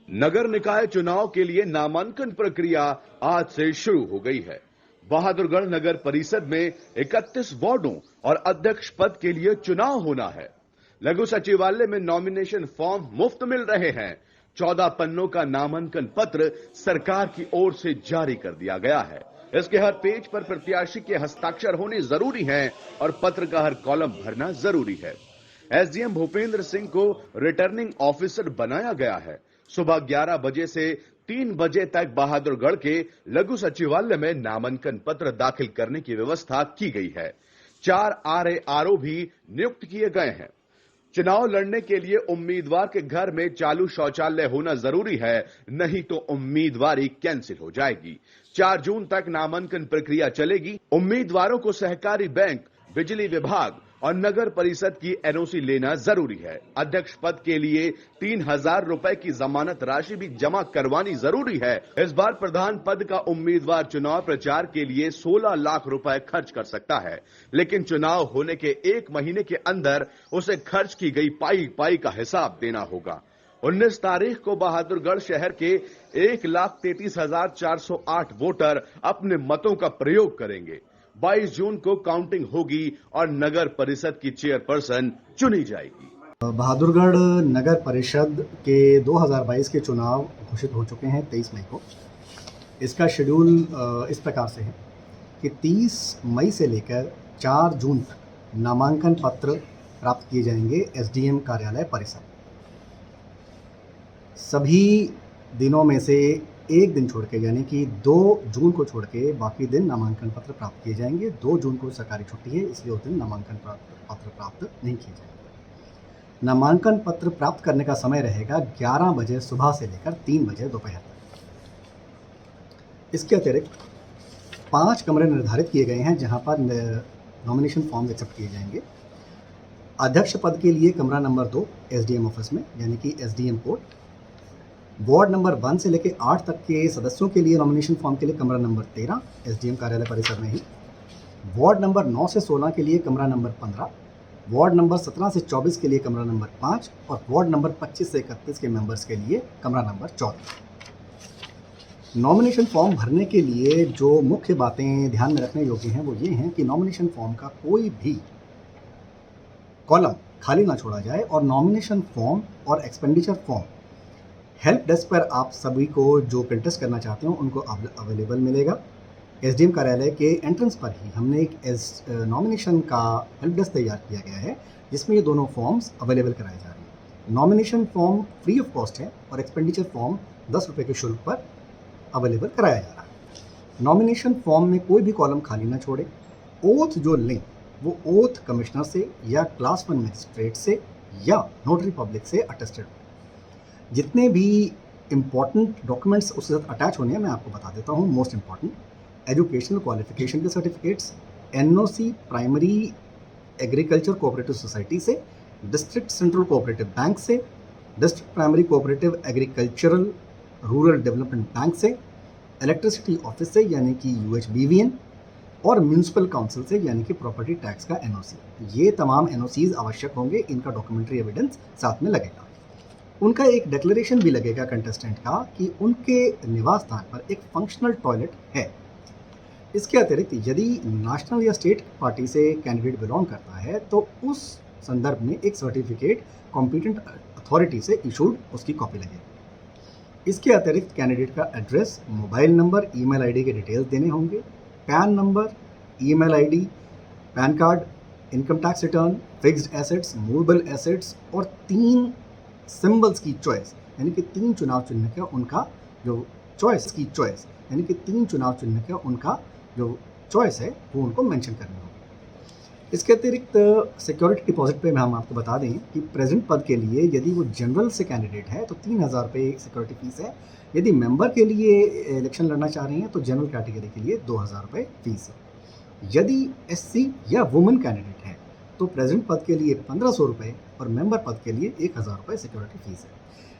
नगर निकाय चुनाव के लिए नामांकन प्रक्रिया आज से शुरू हो गई है। बहादुरगढ़ नगर परिषद में 31 वार्डों और अध्यक्ष पद के लिए चुनाव होना है। लघु सचिवालय में नॉमिनेशन फॉर्म मुफ्त मिल रहे हैं। 14 पन्नों का नामांकन पत्र सरकार की ओर से जारी कर दिया गया है। इसके हर पेज पर प्रत्याशी के हस्ताक्षर होने जरूरी हैं और पत्र का हर कॉलम भरना जरूरी है। एसडीएम भूपेंद्र सिंह को रिटर्निंग ऑफिसर बनाया गया है। सुबह 11 बजे से 3 बजे तक बहादुरगढ़ के लघु सचिवालय में नामांकन पत्र दाखिल करने की व्यवस्था की गई है। 4 आरएआरओ भी नियुक्त किए गए हैं। चुनाव लड़ने के लिए उम्मीदवार के घर में चालू शौचालय होना जरूरी है, नहीं तो उम्मीदवारी कैंसिल हो जाएगी। 4 जून तक नामांकन प्रक्रिया चलेगी। उम्मीदवारों को सहकारी बैंक, बिजली विभाग और नगर परिषद की एनओसी लेना जरूरी है। अध्यक्ष पद के लिए 3000 रुपए की जमानत राशि भी जमा करवानी जरूरी है। इस बार प्रधान पद का उम्मीदवार चुनाव प्रचार के लिए 16 लाख रुपए खर्च कर सकता है, लेकिन चुनाव होने के 1 महीने के अंदर उसे खर्च की गई पाई का हिसाब देना होगा। 19 तारीख को बहादुरगढ़ शहर के 1,33,408 वोटर अपने मतों का प्रयोग करेंगे। 22 जून को काउंटिंग होगी और नगर परिषद की चेयरपर्सन चुनी जाएगी। बहादुरगढ़ नगर परिषद के 2022 के चुनाव घोषित हो चुके हैं 23 मई को। इसका शेड्यूल इस प्रकार से है कि 30 मई से लेकर 4 जून तक नामांकन पत्र प्राप्त किए जाएंगे एसडीएम कार्यालय परिसर। सभी दिनों में से एक दिन छोड़ के, यानी कि 2 जून को छोड़ के बाकी दिन नामांकन पत्र प्राप्त किए जाएंगे। 2 जून को सरकारी छुट्टी है, इसलिए उस दिन नामांकन पत्र प्राप्त नहीं किए जाएंगे। नामांकन पत्र प्राप्त करने का समय रहेगा 11 बजे सुबह से लेकर 3 बजे दोपहर तक। इसके अतिरिक्त 5 कमरे निर्धारित किए गए हैं जहां पर नॉमिनेशन फॉर्म एक्सेप्ट किए जाएंगे। अध्यक्ष पद के लिए कमरा नंबर 2 एसडीएम ऑफिस में, यानी कि एसडीएम कोर्ट। वार्ड नंबर 1 से लेकर 8 तक के सदस्यों के लिए नॉमिनेशन फॉर्म के लिए कमरा नंबर 13 एसडीएम कार्यालय परिसर में ही। वार्ड नंबर 9 से 16 के लिए कमरा नंबर 15, वार्ड नंबर 17 से 24 के लिए कमरा नंबर 5 और वार्ड नंबर 25 से 31 के मेंबर्स के लिए कमरा नंबर 14। नॉमिनेशन फॉर्म भरने के लिए जो मुख्य बातें ध्यान में रखने योग्य हैं वो ये हैं कि नॉमिनेशन फॉर्म का कोई भी कॉलम खाली ना छोड़ा जाए और नॉमिनेशन फॉर्म और एक्सपेंडिचर फॉर्म हेल्प डेस्क पर आप सभी को जो प्रिंटर्स करना चाहते हो उनको अवेलेबल मिलेगा। एसडीएम कार्यालय के एंट्रेंस पर ही हमने एक नॉमिनेशन का हेल्प डेस्क तैयार किया गया है जिसमें ये दोनों फॉर्म्स अवेलेबल कराए जा रहे हैं। Nomination form free of cost है और एक्सपेंडिचर फॉर्म 10 रुपये के शुल्क पर अवेलेबल कराया जा रहा है। नॉमिनेशन फॉर्म में कोई भी कॉलम खाली ना छोड़े। ओथ जो लें वो ओथ कमिश्नर से या क्लास 1 मजिस्ट्रेट से या नोटरी पब्लिक से अटेस्टेड हो। जितने भी इम्पॉर्टेंट डॉक्यूमेंट्स उसके साथ अटैच होने हैं मैं आपको बता देता हूँ। मोस्ट इम्पॉर्टेंट एजुकेशनल क्वालिफिकेशन के certificates, NOC primary agriculture cooperative society से, डिस्ट्रिक्ट सेंट्रल कोऑपरेटिव बैंक से, district primary cooperative agricultural rural development bank से, इलेक्ट्रिसिटी ऑफिस से यानी कि UHBVN और म्यूनिसिपल काउंसिल से यानी कि प्रॉपर्टी टैक्स का एनओसी। ये तमाम एनओसीज आवश्यक होंगे। इनका डॉक्यूमेंट्री एविडेंस साथ में लगेगा। उनका एक डिक्लेरेशन भी लगेगा कंटेस्टेंट का कि उनके निवास स्थान पर एक फंक्शनल टॉयलेट है। इसके अतिरिक्त यदि नेशनल या स्टेट पार्टी से कैंडिडेट बिलोंग करता है तो उस संदर्भ में एक सर्टिफिकेट कॉम्पिटेंट अथॉरिटी से इशूड उसकी कॉपी लगेगी। इसके अतिरिक्त कैंडिडेट का address, mobile number, email ID के डिटेल्स देने होंगे। Pan number, email ID, pan card, income tax return, fixed assets, movable assets और 3 सिंबल्स की चॉइस, यानी कि 3 चुनाव चिन्ह का उनका जो चॉइस यानी कि 3 चुनाव चिन्ह का उनका जो चॉइस है वो उनको मेंशन करनी होगी। इसके अतिरिक्त सिक्योरिटी डिपॉजिट पे हम आपको बता दें कि प्रेजेंट पद के लिए यदि वो जनरल से कैंडिडेट है तो 3000 रुपये सिक्योरिटी फीस है। यदि मेंबर के लिए इलेक्शन लड़ना चाह रहे हैं तो जनरल कैटेगरी के लिए 2000 रुपये फीस है। यदि SC या वुमेन कैंडिडेट है तो प्रेजेंट पद के लिए 1500 रुपये और मेंबर पद के लिए 1000 रुपये सिक्योरिटी फीस है।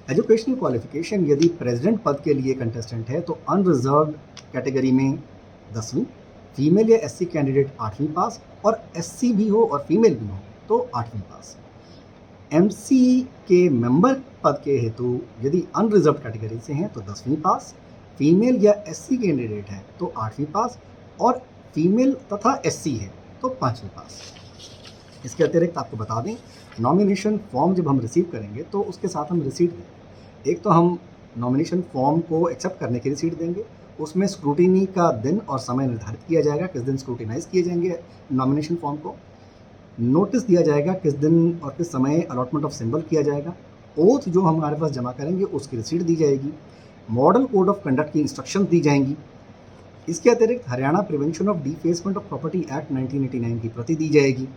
एजुकेशनल क्वालिफिकेशन यदि प्रेसिडेंट पद के लिए कंटेस्टेंट है तो अनरिजर्व्ड कैटेगरी में 10वीं, फीमेल या SC कैंडिडेट 8वीं पास और SC भी हो और फीमेल भी हो तो 8वीं पास। एमसी के मेंबर पद के हेतु यदि अनरिजर्व कैटेगरी से हैं तो 10वीं पास, फीमेल या एससी कैंडिडेट है तो 8वीं पास, और फीमेल तथा एससी है तो 5वीं पास। इसके अतिरिक्त आपको बता दें, नॉमिनेशन फॉर्म जब हम रिसीव करेंगे तो उसके साथ हम रिसीट देंगे। एक तो हम नॉमिनेशन फॉर्म को एक्सेप्ट करने की रिसीट देंगे, उसमें स्क्रूटिनी का दिन और समय निर्धारित किया जाएगा, किस दिन स्क्रूटिनाइज किए जाएंगे नॉमिनेशन फॉर्म को, नोटिस दिया जाएगा किस दिन और किस समय अलॉटमेंट ऑफ सिंबल किया जाएगा, ओथ जो हम हमारे पास जमा करेंगे उसकी रिसीट दी जाएगी, मॉडल कोड ऑफ कंडक्ट की इंस्ट्रक्शन दी जाएंगी। इसके अतिरिक्त Haryana prevention of defacement of property act 1989 की प्रति दी जाएगी।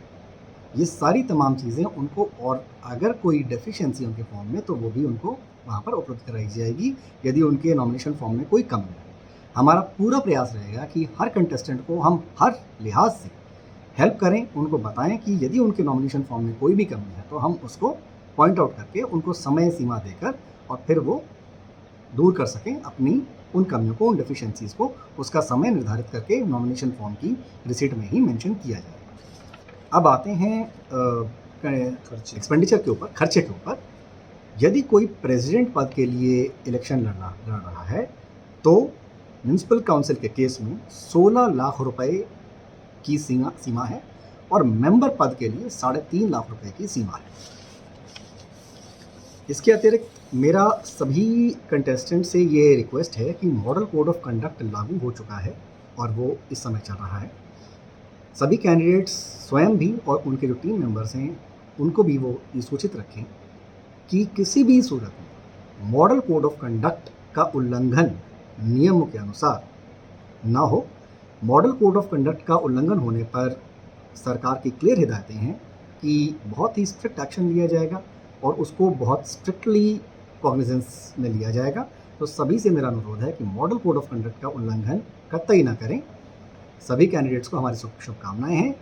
ये सारी तमाम चीज़ें उनको, और अगर कोई डेफिशिएंसी उनके फॉर्म में तो वो भी उनको वहाँ पर उपलब्ध कराई जाएगी यदि उनके नॉमिनेशन फॉर्म में कोई कमी है। हमारा पूरा प्रयास रहेगा कि हर कंटेस्टेंट को हम हर लिहाज से हेल्प करें, उनको बताएं कि यदि उनके नॉमिनेशन फॉर्म में कोई भी कमी है तो हम उसको पॉइंट आउट करके उनको समय सीमा देकर और फिर वो दूर कर सकें अपनी उन कमियों को, उन डेफिशिएंसीज़ को, उसका समय निर्धारित करके नॉमिनेशन फॉर्म की रिसीट में ही मेंशन किया जाएगा। अब आते हैं एक्सपेंडिचर के ऊपर, खर्चे के ऊपर। यदि कोई प्रेसिडेंट पद के लिए इलेक्शन लड़ रहा है तो म्यूनसिपल काउंसिल के केस में 16 लाख रुपए की सीमा है और मेंबर पद के लिए 3.5 लाख रुपए की सीमा है। इसके अतिरिक्त मेरा सभी कंटेस्टेंट से ये रिक्वेस्ट है कि मॉडल कोड ऑफ कंडक्ट लागू हो चुका है और वो इस समय चल रहा है। सभी कैंडिडेट्स स्वयं भी और उनके जो टीम मेंबर्स हैं उनको भी वो ये सूचित रखें कि किसी भी सूरत में मॉडल कोड ऑफ कंडक्ट का उल्लंघन नियमों के अनुसार ना हो। मॉडल कोड ऑफ कंडक्ट का उल्लंघन होने पर सरकार की क्लियर हिदायतें हैं कि बहुत ही स्ट्रिक्ट एक्शन लिया जाएगा और उसको बहुत स्ट्रिक्टली कॉग्निजेंस में लिया जाएगा। तो सभी से मेरा अनुरोध है कि मॉडल कोड ऑफ कंडक्ट का उल्लंघन कतई ना करें। सभी कैंडिडेट्स को हमारी शुभकामनाएं हैं।